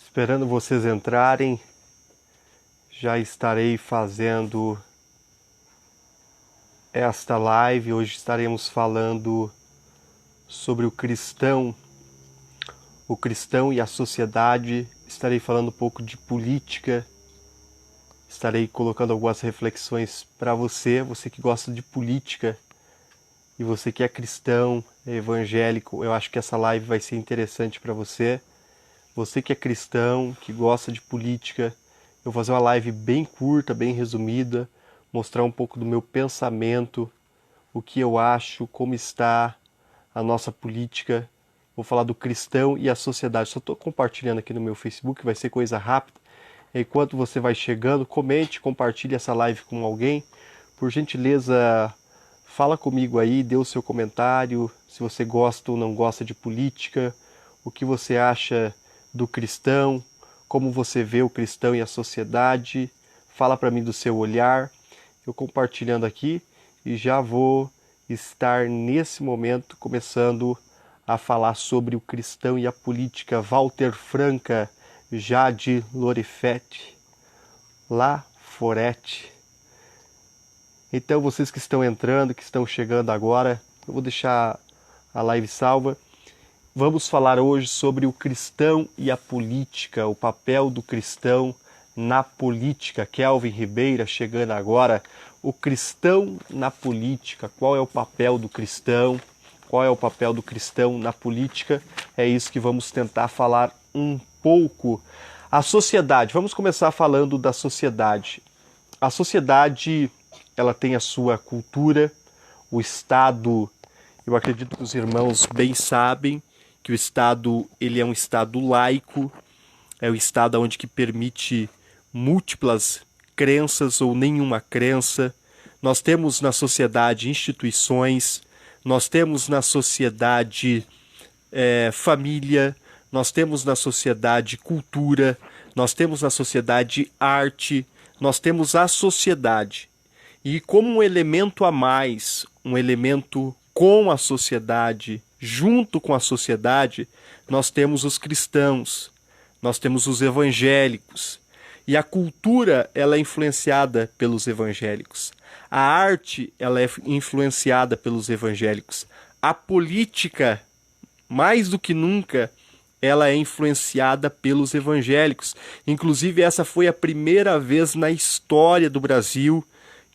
Esperando vocês entrarem, já estarei fazendo esta live. Hoje estaremos falando sobre o cristão e a sociedade. Estarei falando um pouco de política. Estarei colocando algumas reflexões para você que gosta de política e você que é cristão, é evangélico. Eu acho que essa live vai ser interessante para você. Você que é cristão, que gosta de política, eu vou fazer uma live bem curta, bem resumida, mostrar um pouco do meu pensamento, o que eu acho, como está a nossa política. Vou falar do cristão e a sociedade. Só estou compartilhando aqui no meu Facebook, vai ser coisa rápida. Enquanto você vai chegando, comente, compartilhe essa live com alguém. Por gentileza, fala comigo aí, dê o seu comentário, se você gosta ou não gosta de política, o que você acha do cristão, como você vê o cristão e a sociedade. Fala para mim do seu olhar. Eu compartilhando aqui e já vou estar nesse momento começando a falar sobre o cristão e a política. Walter Franca, Jade Lorifete, La Forete. Então vocês que estão entrando, que estão chegando agora, eu vou deixar a live salva. Vamos falar hoje sobre o cristão e a política, o papel do cristão na política. Kelvin Ribeira chegando agora. O cristão na política, qual é o papel do cristão? Qual é o papel do cristão na política? É isso que vamos tentar falar um pouco. A sociedade, vamos começar falando da sociedade. A sociedade, ela tem a sua cultura, o Estado, eu acredito que os irmãos bem sabem, que o Estado ele é um Estado laico, é o Estado onde que permite múltiplas crenças ou nenhuma crença. Nós temos na sociedade instituições, nós temos na sociedade família, nós temos na sociedade cultura, nós temos na sociedade arte, nós temos a sociedade. E como um elemento a mais, um elemento com a sociedade, junto com a sociedade, nós temos os cristãos, nós temos os evangélicos. E a cultura, ela é influenciada pelos evangélicos. A arte, ela é influenciada pelos evangélicos. A política, mais do que nunca, ela é influenciada pelos evangélicos. Inclusive, essa foi a primeira vez na história do Brasil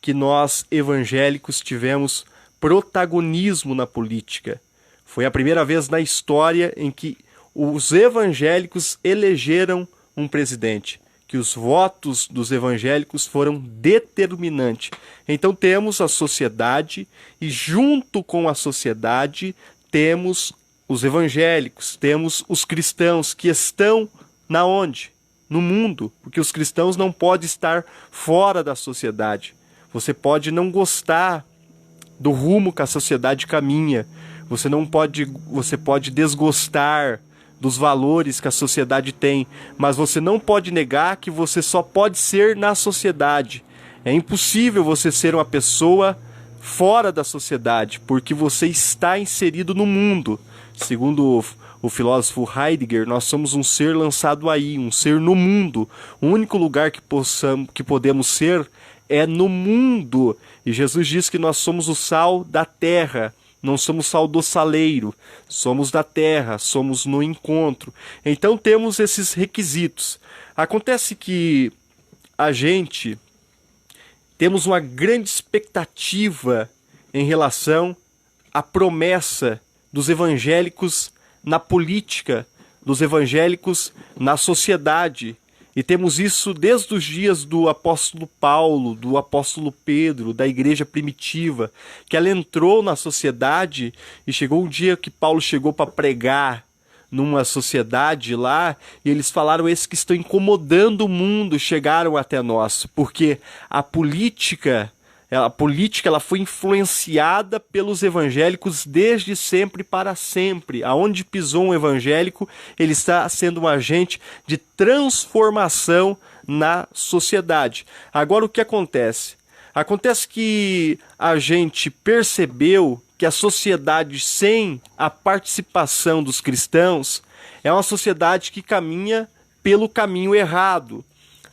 que nós, evangélicos, tivemos protagonismo na política. Foi a primeira vez na história em que os evangélicos elegeram um presidente, que os votos dos evangélicos foram determinantes. Então temos a sociedade e junto com a sociedade temos os evangélicos, temos os cristãos que estão na onde? No mundo, porque os cristãos não podem estar fora da sociedade. Você pode não gostar do rumo que a sociedade caminha. Você pode desgostar dos valores que a sociedade tem, mas você não pode negar que você só pode ser na sociedade. É impossível você ser uma pessoa fora da sociedade, porque você está inserido no mundo. Segundo o filósofo Heidegger, nós somos um ser lançado aí, um ser no mundo. O único lugar que podemos ser é no mundo. E Jesus diz que nós somos o sal da terra, não somos sal do saleiro, somos da terra, somos no encontro. Então temos esses requisitos. Acontece que a gente temos uma grande expectativa em relação à promessa dos evangélicos na política, dos evangélicos na sociedade. E temos isso desde os dias do apóstolo Paulo, do apóstolo Pedro, da igreja primitiva, que ela entrou na sociedade e chegou um dia que Paulo chegou para pregar numa sociedade lá e eles falaram: esses que estão incomodando o mundo chegaram até nós, porque a política ela foi influenciada pelos evangélicos desde sempre para sempre. Aonde pisou um evangélico, ele está sendo um agente de transformação na sociedade. Agora o que acontece? Acontece que a gente percebeu que a sociedade sem a participação dos cristãos é uma sociedade que caminha pelo caminho errado.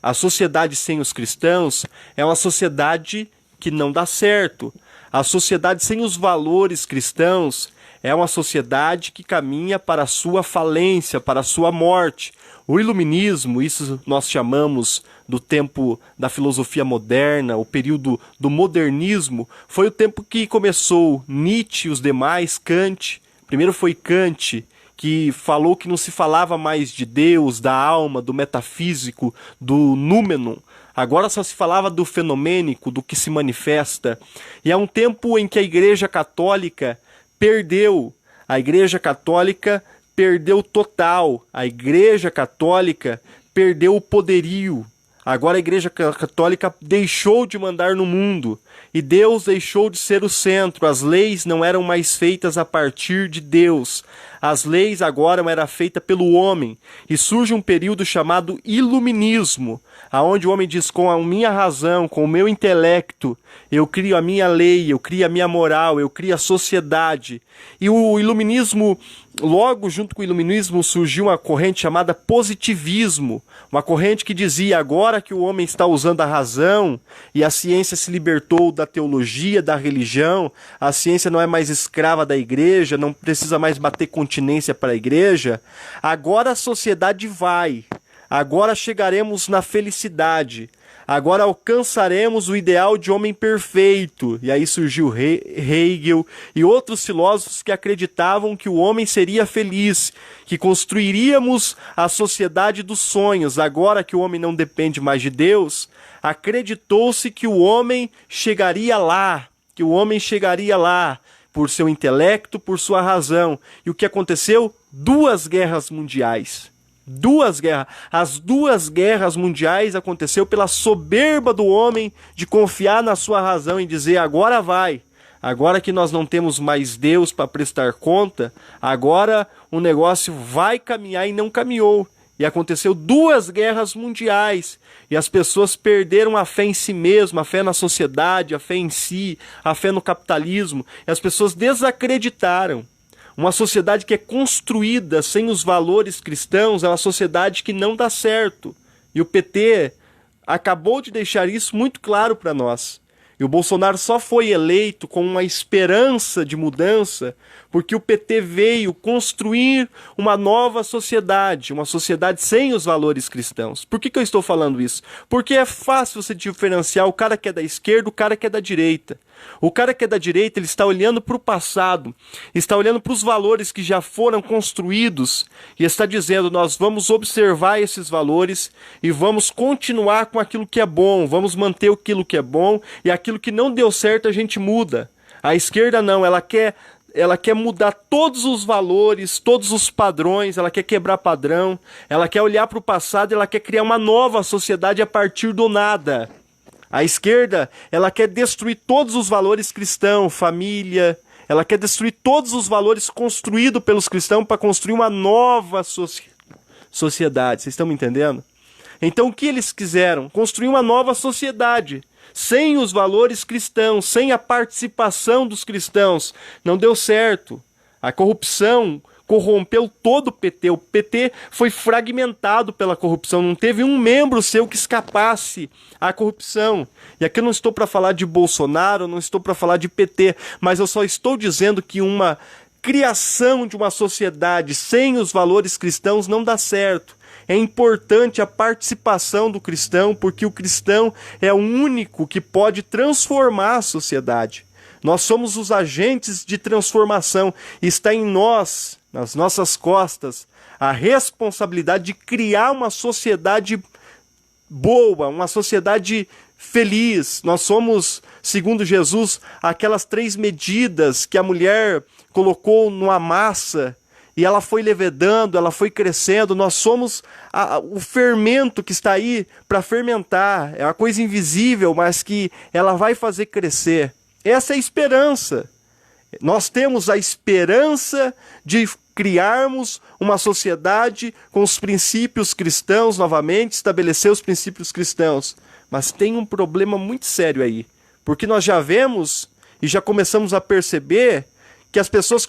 A sociedade sem os cristãos é uma sociedade que não dá certo. A sociedade sem os valores cristãos é uma sociedade que caminha para a sua falência, para a sua morte. O iluminismo, isso nós chamamos do tempo da filosofia moderna, o período do modernismo, foi o tempo que começou Nietzsche e os demais, Kant. Primeiro foi Kant, que falou que não se falava mais de Deus, da alma, do metafísico, do númenon. Agora só se falava do fenomênico, do que se manifesta. E é um tempo em que a Igreja Católica perdeu. A Igreja Católica perdeu total. A Igreja Católica perdeu o poderio. Agora a Igreja Católica deixou de mandar no mundo. E Deus deixou de ser o centro. As leis não eram mais feitas a partir de Deus. As leis agora eram feitas pelo homem. E surge um período chamado iluminismo, aonde o homem diz, com a minha razão, com o meu intelecto, eu crio a minha lei, eu crio a minha moral, eu crio a sociedade. E o iluminismo, logo junto com o iluminismo, surgiu uma corrente chamada positivismo, uma corrente que dizia, agora que o homem está usando a razão e a ciência se libertou da teologia, da religião, a ciência não é mais escrava da igreja, não precisa mais bater continência para a igreja, agora a sociedade vai, agora chegaremos na felicidade, agora alcançaremos o ideal de homem perfeito. E aí surgiu Hegel e outros filósofos que acreditavam que o homem seria feliz, que construiríamos a sociedade dos sonhos. Agora que o homem não depende mais de Deus, acreditou-se que o homem chegaria lá, por seu intelecto, por sua razão. E o que aconteceu? 2 guerras mundiais. 2 guerras. As 2 guerras mundiais aconteceu pela soberba do homem de confiar na sua razão e dizer, agora vai. Agora que nós não temos mais Deus para prestar conta, agora o negócio vai caminhar e não caminhou. E aconteceu 2 guerras mundiais. E as pessoas perderam a fé em si mesmas, a fé na sociedade, a fé em si, a fé no capitalismo. E as pessoas desacreditaram. Uma sociedade que é construída sem os valores cristãos é uma sociedade que não dá certo. E o PT acabou de deixar isso muito claro para nós. E o Bolsonaro só foi eleito com uma esperança de mudança porque o PT veio construir uma nova sociedade, uma sociedade sem os valores cristãos. Por que eu estou falando isso? Porque é fácil você diferenciar o cara que é da esquerda, o cara que é da direita. O cara que é da direita, ele está olhando para o passado, está olhando para os valores que já foram construídos e está dizendo, nós vamos observar esses valores e vamos continuar com aquilo que é bom, vamos manter aquilo que é bom e aquilo que não deu certo a gente muda. A esquerda não, ela quer mudar todos os valores, todos os padrões, ela quer quebrar padrão, ela quer olhar para o passado, ela quer criar uma nova sociedade a partir do nada. A esquerda, ela quer destruir todos os valores cristãos, família, ela quer destruir todos os valores construídos pelos cristãos para construir uma nova sociedade. Vocês estão me entendendo? Então o que eles quiseram? Construir uma nova sociedade, sem os valores cristãos, sem a participação dos cristãos. Não deu certo. A corrupção corrompeu todo o PT. O PT foi fragmentado pela corrupção. Não teve um membro seu que escapasse à corrupção. E aqui eu não estou para falar de Bolsonaro, não estou para falar de PT, mas eu só estou dizendo que uma criação de uma sociedade sem os valores cristãos não dá certo. É importante a participação do cristão, porque o cristão é o único que pode transformar a sociedade. Nós somos os agentes de transformação. Está em nós, nas nossas costas, a responsabilidade de criar uma sociedade boa, uma sociedade feliz. Nós somos, segundo Jesus, aquelas 3 medidas que a mulher colocou numa massa e ela foi levedando, ela foi crescendo. Nós somos o fermento que está aí para fermentar. É uma coisa invisível, mas que ela vai fazer crescer. Essa é a esperança. Nós temos a esperança de criarmos uma sociedade com os princípios cristãos novamente, estabelecer os princípios cristãos. Mas tem um problema muito sério aí, porque nós já vemos e já começamos a perceber que as pessoas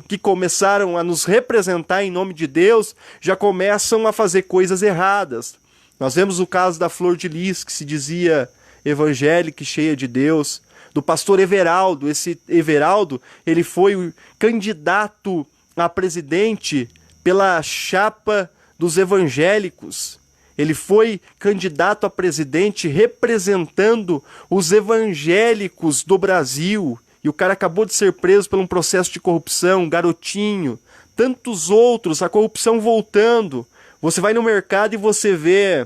que começaram a nos representar em nome de Deus, já começam a fazer coisas erradas. Nós vemos o caso da Flor de Lis, que se dizia evangélica e cheia de Deus, do pastor Everaldo. Esse Everaldo, ele foi o candidato a presidente pela chapa dos evangélicos. Ele foi candidato a presidente representando os evangélicos do Brasil. E o cara acabou de ser preso por um processo de corrupção, Garotinho, tantos outros, a corrupção voltando. Você vai no mercado e você vê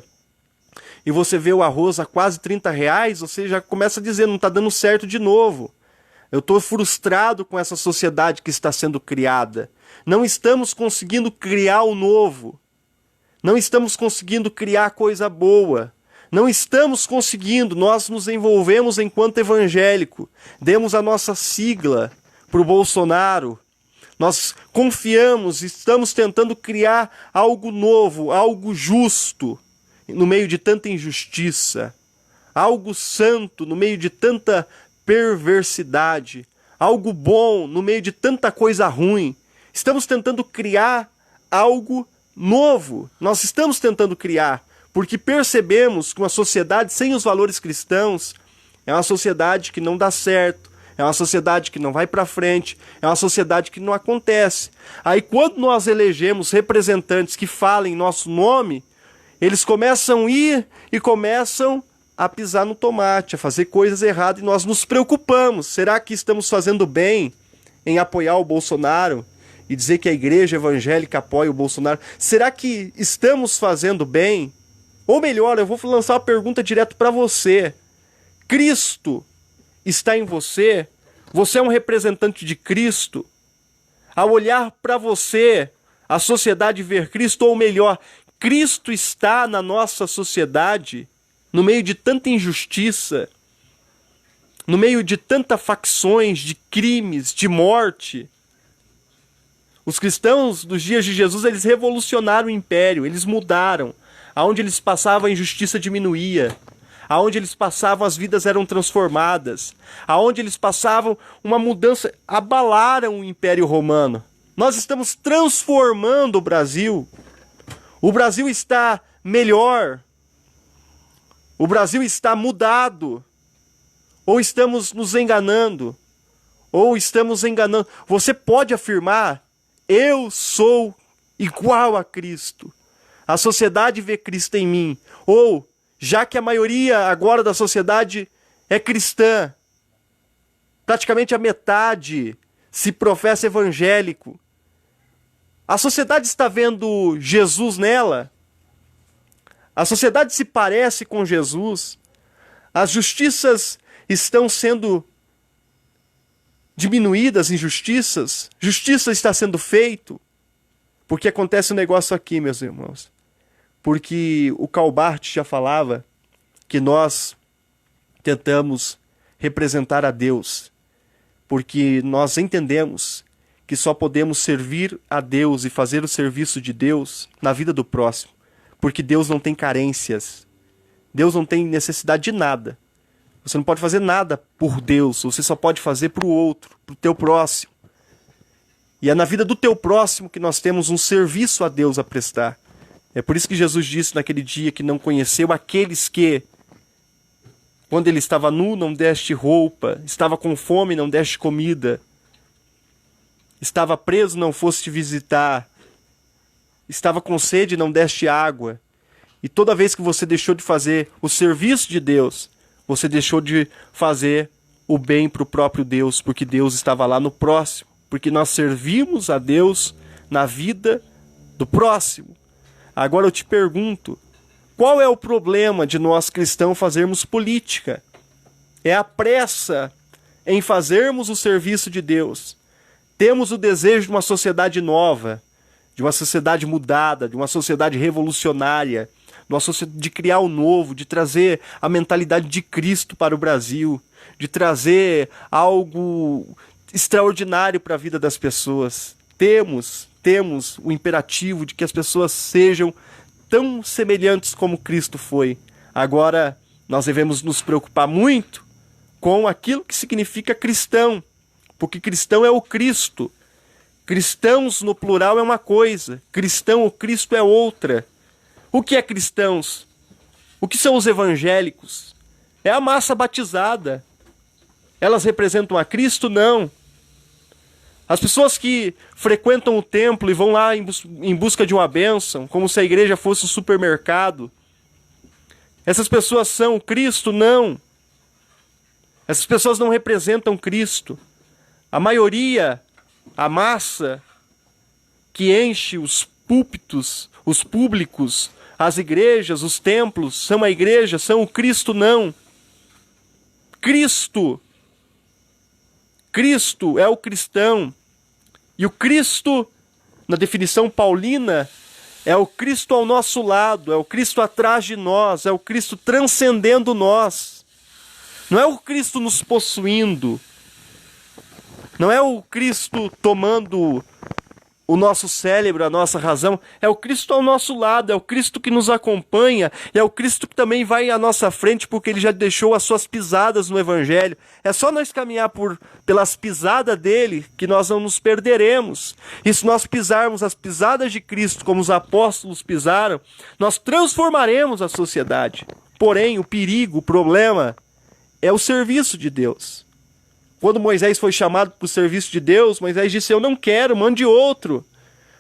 o arroz a quase R$30, você já começa a dizer, não está dando certo de novo. Eu estou frustrado com essa sociedade que está sendo criada. Não estamos conseguindo criar o novo. Não estamos conseguindo criar coisa boa. Não estamos conseguindo, nós nos envolvemos enquanto evangélico. Demos a nossa sigla para o Bolsonaro. Nós confiamos, estamos tentando criar algo novo, algo justo, no meio de tanta injustiça. Algo santo, no meio de tanta perversidade. Algo bom, no meio de tanta coisa ruim. Estamos tentando criar algo novo. Nós estamos tentando criar, porque percebemos que uma sociedade sem os valores cristãos é uma sociedade que não dá certo, é uma sociedade que não vai para frente, é uma sociedade que não acontece. Aí quando nós elegemos representantes que falem nosso nome, eles começam a ir e começam a pisar no tomate, a fazer coisas erradas, e nós nos preocupamos. Será que estamos fazendo bem em apoiar o Bolsonaro e dizer que a igreja evangélica apoia o Bolsonaro? Será que estamos fazendo bem? Ou melhor, eu vou lançar uma pergunta direto para você. Cristo está em você? Você é um representante de Cristo? Ao olhar para você, a sociedade ver Cristo, ou melhor, Cristo está na nossa sociedade, no meio de tanta injustiça, no meio de tantas facções, de crimes, de morte. Os cristãos dos dias de Jesus, eles revolucionaram o império, eles mudaram. Aonde eles passavam a injustiça diminuía. Aonde eles passavam as vidas eram transformadas. Aonde eles passavam uma mudança, abalaram o Império Romano. Nós estamos transformando o Brasil. O Brasil está melhor. O Brasil está mudado. Ou estamos nos enganando. Ou estamos enganando. Você pode afirmar: eu sou igual a Cristo. A sociedade vê Cristo em mim. Ou, já que a maioria agora da sociedade é cristã, praticamente a metade se professa evangélico, a sociedade está vendo Jesus nela? A sociedade se parece com Jesus? As justiças estão sendo diminuídas, injustiças? Justiça está sendo feito? Porque acontece um negócio aqui, meus irmãos. Porque o Karl Barth já falava que nós tentamos representar a Deus, porque nós entendemos que só podemos servir a Deus e fazer o serviço de Deus na vida do próximo, porque Deus não tem carências, Deus não tem necessidade de nada. Você não pode fazer nada por Deus, você só pode fazer para o outro, para o teu próximo. E é na vida do teu próximo que nós temos um serviço a Deus a prestar. É por isso que Jesus disse naquele dia que não conheceu aqueles que, quando ele estava nu, não deste roupa, estava com fome, não deste comida, estava preso, não foste visitar, estava com sede, não deste água. E toda vez que você deixou de fazer o serviço de Deus, você deixou de fazer o bem para o próprio Deus, porque Deus estava lá no próximo, porque nós servimos a Deus na vida do próximo. Agora eu te pergunto, qual é o problema de nós cristãos fazermos política? É a pressa em fazermos o serviço de Deus. Temos o desejo de uma sociedade nova, de uma sociedade mudada, de uma sociedade revolucionária, de criar o novo, de trazer a mentalidade de Cristo para o Brasil, de trazer algo extraordinário para a vida das pessoas. Temos o imperativo de que as pessoas sejam tão semelhantes como Cristo foi. Agora, nós devemos nos preocupar muito com aquilo que significa cristão, porque cristão é o Cristo. Cristãos no plural é uma coisa, cristão, o Cristo é outra. O que é cristãos? O que são os evangélicos? É a massa batizada. Elas representam a Cristo? Não. As pessoas que frequentam o templo e vão lá em busca de uma bênção, como se a igreja fosse um supermercado, essas pessoas são Cristo? Não. Essas pessoas não representam Cristo. A maioria, a massa que enche os púlpitos, os públicos, as igrejas, os templos, são a igreja, são o Cristo? Não. Cristo é o cristão. E o Cristo, na definição paulina, é o Cristo ao nosso lado, é o Cristo atrás de nós, é o Cristo transcendendo nós. Não é o Cristo nos possuindo. Não é o Cristo tomando o nosso cérebro, a nossa razão. É o Cristo ao nosso lado, é o Cristo que nos acompanha, é o Cristo que também vai à nossa frente porque ele já deixou as suas pisadas no Evangelho. É só nós caminhar pelas pisadas dele que nós não nos perderemos. E se nós pisarmos as pisadas de Cristo como os apóstolos pisaram, nós transformaremos a sociedade. Porém, o perigo, o problema é o serviço de Deus. Quando Moisés foi chamado para o serviço de Deus, Moisés disse: eu não quero, mande outro,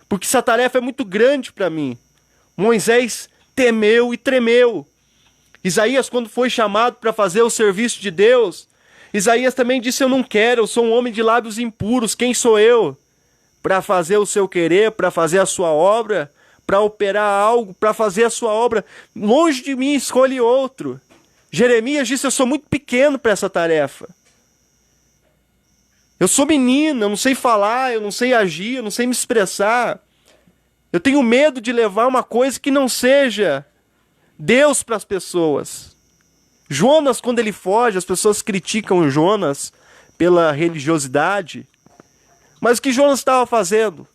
porque essa tarefa é muito grande para mim. Moisés temeu e tremeu. Isaías, quando foi chamado para fazer o serviço de Deus, Isaías também disse: eu não quero, eu sou um homem de lábios impuros, quem sou eu? Para fazer o seu querer, para fazer a sua obra, para operar algo, para fazer a sua obra. Longe de mim, escolhe outro. Jeremias disse: eu sou muito pequeno para essa tarefa. Eu sou menino, eu não sei falar, eu não sei agir, eu não sei me expressar. Eu tenho medo de levar uma coisa que não seja Deus para as pessoas. Jonas, quando ele foge, as pessoas criticam Jonas pela religiosidade. Mas o que Jonas estava fazendo?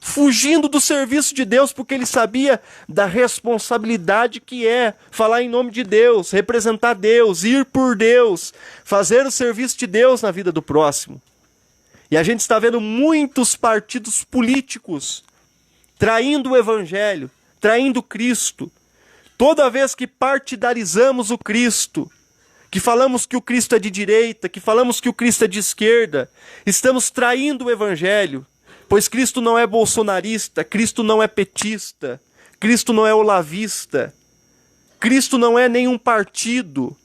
Fugindo do serviço de Deus, porque ele sabia da responsabilidade que é falar em nome de Deus, representar Deus, ir por Deus, fazer o serviço de Deus na vida do próximo. E a gente está vendo muitos partidos políticos traindo o Evangelho, traindo Cristo. Toda vez que partidarizamos o Cristo, que falamos que o Cristo é de direita, que falamos que o Cristo é de esquerda, estamos traindo o Evangelho, pois Cristo não é bolsonarista, Cristo não é petista, Cristo não é olavista, Cristo não é nenhum partido,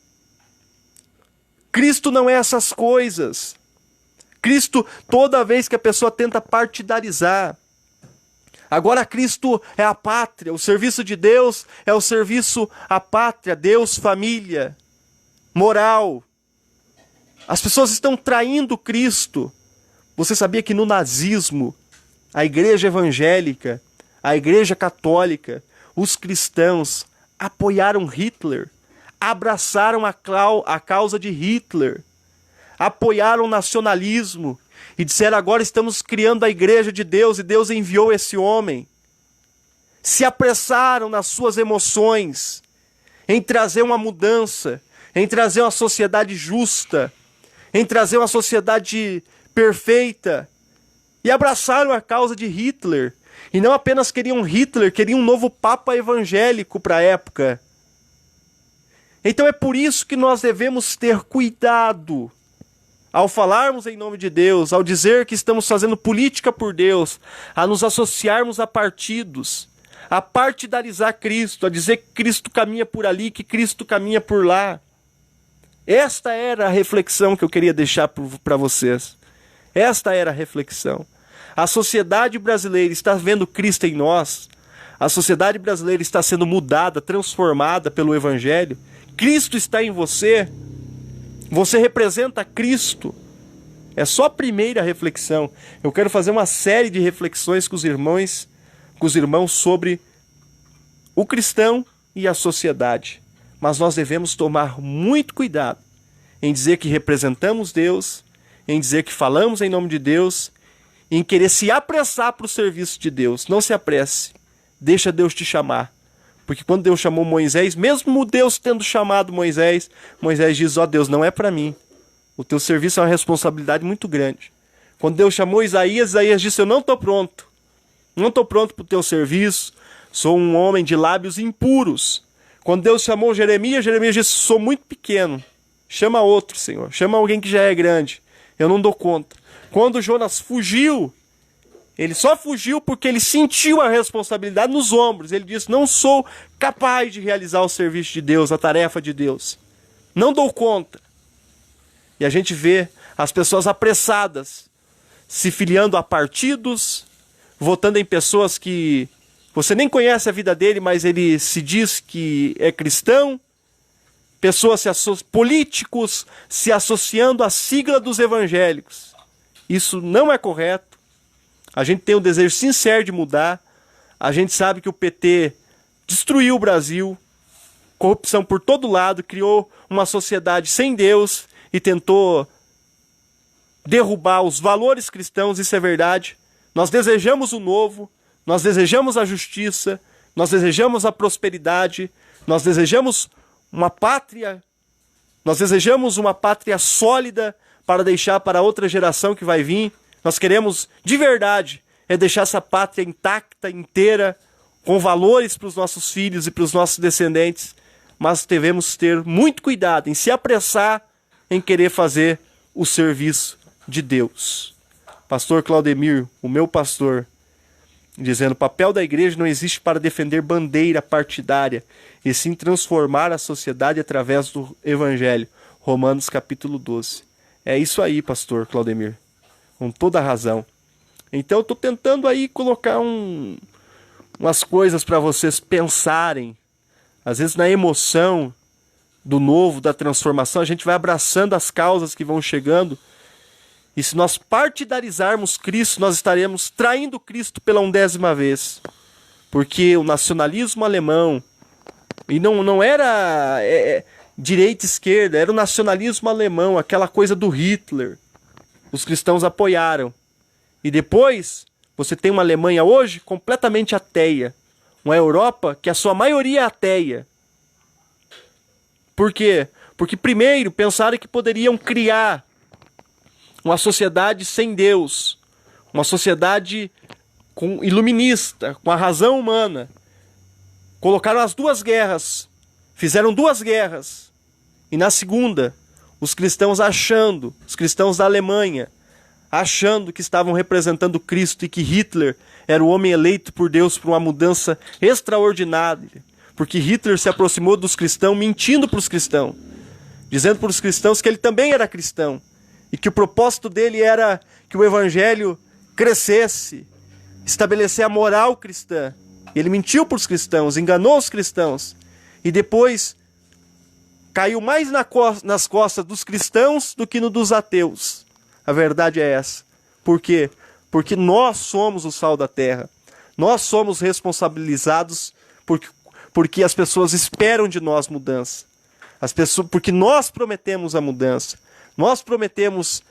Cristo não é essas coisas. Cristo, toda vez que a pessoa tenta partidarizar, agora Cristo é a pátria, o serviço de Deus é o serviço à pátria, Deus, família, moral. As pessoas estão traindo Cristo. Você sabia que no nazismo, a igreja evangélica, a igreja católica, os cristãos apoiaram Hitler, abraçaram a causa de Hitler, apoiaram o nacionalismo e disseram: agora estamos criando a igreja de Deus e Deus enviou esse homem. Se apressaram nas suas emoções em trazer uma mudança, em trazer uma sociedade justa, em trazer uma sociedade perfeita, e abraçaram a causa de Hitler. E não apenas queriam Hitler, queriam um novo papa evangélico para a época. Então é por isso que nós devemos ter cuidado ao falarmos em nome de Deus, ao dizer que estamos fazendo política por Deus, a nos associarmos a partidos, a partidarizar Cristo, a dizer que Cristo caminha por ali, que Cristo caminha por lá. Esta era a reflexão que eu queria deixar para vocês. Esta era a reflexão. A sociedade brasileira está vendo Cristo em nós. A sociedade brasileira está sendo mudada, transformada pelo Evangelho. Cristo está em você. Você representa Cristo. É só a primeira reflexão. Eu quero fazer uma série de reflexões com os irmãos sobre o cristão e a sociedade. Mas nós devemos tomar muito cuidado em dizer que representamos Deus, em dizer que falamos em nome de Deus, em querer se apressar para o serviço de Deus. Não se apresse. Deixa Deus te chamar. Porque quando Deus chamou Moisés, mesmo Deus tendo chamado Moisés, Moisés diz: ó Deus, não é para mim. O teu serviço é uma responsabilidade muito grande. Quando Deus chamou Isaías, Isaías disse: eu não estou pronto. Não estou pronto para o teu serviço. Sou um homem de lábios impuros. Quando Deus chamou Jeremias, Jeremias disse: sou muito pequeno. Chama outro, Senhor. Chama alguém que já é grande. Eu não dou conta. Quando Jonas fugiu, ele só fugiu porque ele sentiu a responsabilidade nos ombros. Ele disse: não sou capaz de realizar o serviço de Deus, a tarefa de Deus. Não dou conta. E a gente vê as pessoas apressadas, se filiando a partidos, votando em pessoas que você nem conhece a vida dele, mas ele se diz que é cristão. Pessoas, políticos se associando à sigla dos evangélicos. Isso não é correto. A gente tem um desejo sincero de mudar. A gente sabe que o PT destruiu o Brasil. Corrupção por todo lado, criou uma sociedade sem Deus e tentou derrubar os valores cristãos, isso é verdade. Nós desejamos o novo, nós desejamos a justiça, nós desejamos a prosperidade, nós desejamos uma pátria, nós desejamos uma pátria sólida para deixar para outra geração que vai vir. Nós queremos, de verdade, deixar essa pátria intacta, inteira, com valores para os nossos filhos e para os nossos descendentes, mas devemos ter muito cuidado em se apressar em querer fazer o serviço de Deus. Pastor Claudemir, o meu pastor, dizendo: o papel da igreja não existe para defender bandeira partidária, e sim transformar a sociedade através do evangelho. Romanos capítulo 12. É isso aí, pastor Claudemir, com toda a razão. Então eu estou tentando aí colocar umas coisas para vocês pensarem. Às vezes na emoção do novo, da transformação, a gente vai abraçando as causas que vão chegando. E se nós partidarizarmos Cristo, nós estaremos traindo Cristo pela 1ª vez. Porque o nacionalismo alemão, e não era direita e esquerda, era o nacionalismo alemão, aquela coisa do Hitler. Os cristãos apoiaram. E depois, você tem uma Alemanha hoje completamente ateia. Uma Europa que a sua maioria é ateia. Por quê? Porque primeiro pensaram que poderiam criar uma sociedade sem Deus, uma sociedade iluminista, com a razão humana. Colocaram as 2 guerras, fizeram 2 guerras, e na segunda, os cristãos da Alemanha, achando que estavam representando Cristo e que Hitler era o homem eleito por Deus para uma mudança extraordinária, porque Hitler se aproximou dos cristãos mentindo para os cristãos, dizendo para os cristãos que ele também era cristão, e que o propósito dele era que o evangelho crescesse, estabelecer a moral cristã. Ele mentiu para os cristãos, enganou os cristãos, e depois caiu mais nas costas dos cristãos do que no dos ateus. A verdade é essa. Por quê? Porque nós somos o sal da terra. Nós somos responsabilizados porque as pessoas esperam de nós mudança. Porque nós prometemos a mudança. Nós prometemos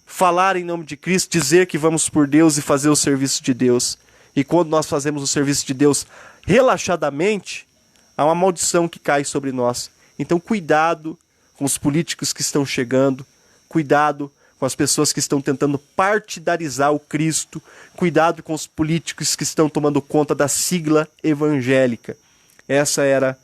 falar em nome de Cristo, dizer que vamos por Deus e fazer o serviço de Deus. E quando nós fazemos o serviço de Deus relaxadamente, há uma maldição que cai sobre nós. Então cuidado com os políticos que estão chegando, cuidado com as pessoas que estão tentando partidarizar o Cristo, cuidado com os políticos que estão tomando conta da sigla evangélica. Essa era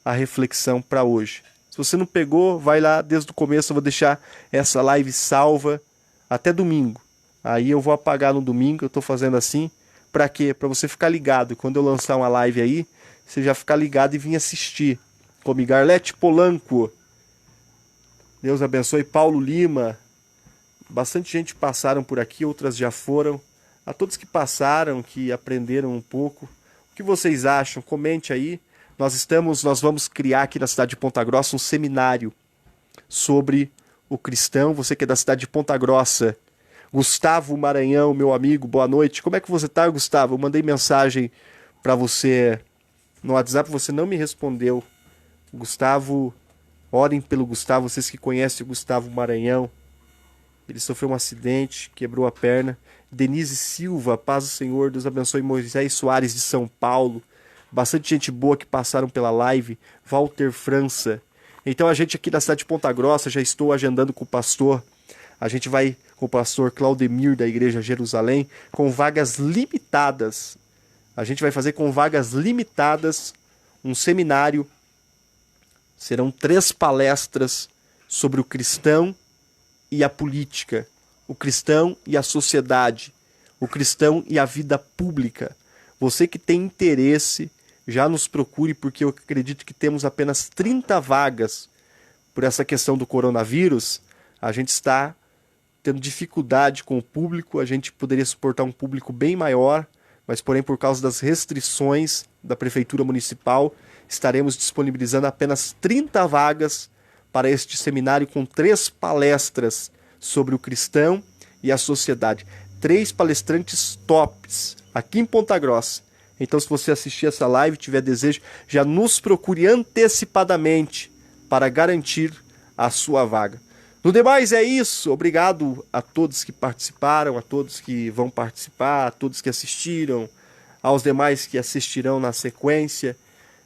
a reflexão para hoje. Se você não pegou, vai lá desde o começo, eu vou deixar essa live salva até domingo. Aí eu vou apagar no domingo, eu estou fazendo assim. Para quê? Para você ficar ligado. Quando eu lançar uma live aí, você já ficar ligado e vir assistir. Como Arlete Polanco. Deus abençoe. Paulo Lima. Bastante gente passaram por aqui, outras já foram. A todos que passaram, que aprenderam um pouco. O que vocês acham? Comente aí. Nós vamos criar aqui na cidade de Ponta Grossa um seminário sobre o cristão. Você que é da cidade de Ponta Grossa, Gustavo Maranhão, meu amigo, boa noite. Como é que você tá, Gustavo? Eu mandei mensagem para você no WhatsApp, você não me respondeu. Gustavo, orem pelo Gustavo, vocês que conhecem o Gustavo Maranhão. Ele sofreu um acidente, quebrou a perna. Denise Silva, paz do Senhor, Deus abençoe. Moisés Soares de São Paulo. Bastante gente boa que passaram pela live. Walter França. Então a gente aqui da cidade de Ponta Grossa, já estou agendando com o pastor A gente vai com o pastor Claudemir da Igreja Jerusalém com vagas limitadas. A gente vai fazer com vagas limitadas um seminário. Serão 3 palestras sobre o cristão e a política, o cristão e a sociedade, o cristão e a vida pública. Você que tem interesse, já nos procure, porque eu acredito que temos apenas 30 vagas por essa questão do coronavírus. A gente está tendo dificuldade com o público, a gente poderia suportar um público bem maior, mas porém por causa das restrições da Prefeitura Municipal, estaremos disponibilizando apenas 30 vagas para este seminário com 3 palestras sobre o cristão e a sociedade. 3 palestrantes tops aqui em Ponta Grossa. Então, se você assistir essa live e tiver desejo, já nos procure antecipadamente para garantir a sua vaga. No demais é isso. Obrigado a todos que participaram, a todos que vão participar, a todos que assistiram, aos demais que assistirão na sequência.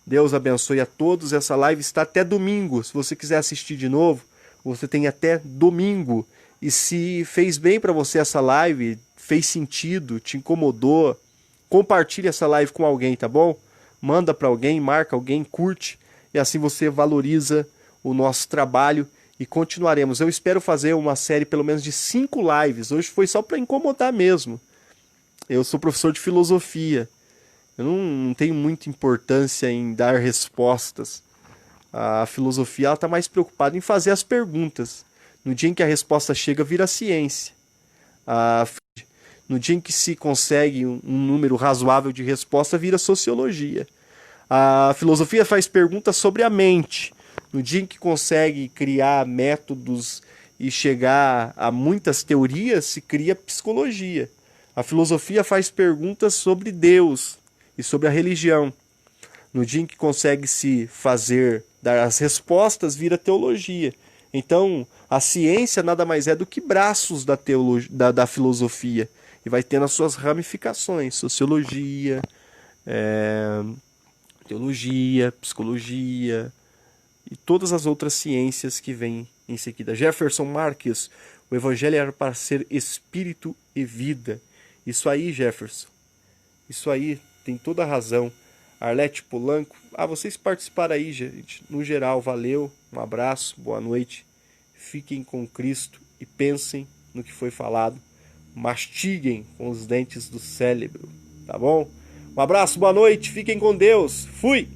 Deus abençoe a todos. Essa live está até domingo. Se você quiser assistir de novo, você tem até domingo. E se fez bem para você essa live, fez sentido, te incomodou, compartilhe essa live com alguém, tá bom? Manda para alguém, marca alguém, curte, e assim você valoriza o nosso trabalho e continuaremos. Eu espero fazer uma série pelo menos de 5 lives. Hoje foi só para incomodar mesmo. Eu sou professor de filosofia. Eu não tenho muita importância em dar respostas. A filosofia está mais preocupada em fazer as perguntas. No dia em que a resposta chega, vira ciência. No dia em que se consegue um número razoável de resposta, vira sociologia. A filosofia faz perguntas sobre a mente. No dia em que consegue criar métodos e chegar a muitas teorias, se cria psicologia. A filosofia faz perguntas sobre Deus e sobre a religião. No dia em que consegue se dar as respostas, vira teologia. Então, a ciência nada mais é do que braços da filosofia. E vai tendo as suas ramificações, sociologia, teologia, psicologia e todas as outras ciências que vêm em seguida. Jefferson Marques, o evangelho era para ser espírito e vida. Isso aí, Jefferson. Isso aí, tem toda a razão. Arlete Polanco. Vocês participaram aí, gente. No geral, valeu. Um abraço, boa noite. Fiquem com Cristo e pensem no que foi falado. Mastiguem com os dentes do cérebro, tá bom? Um abraço, boa noite, fiquem com Deus. Fui!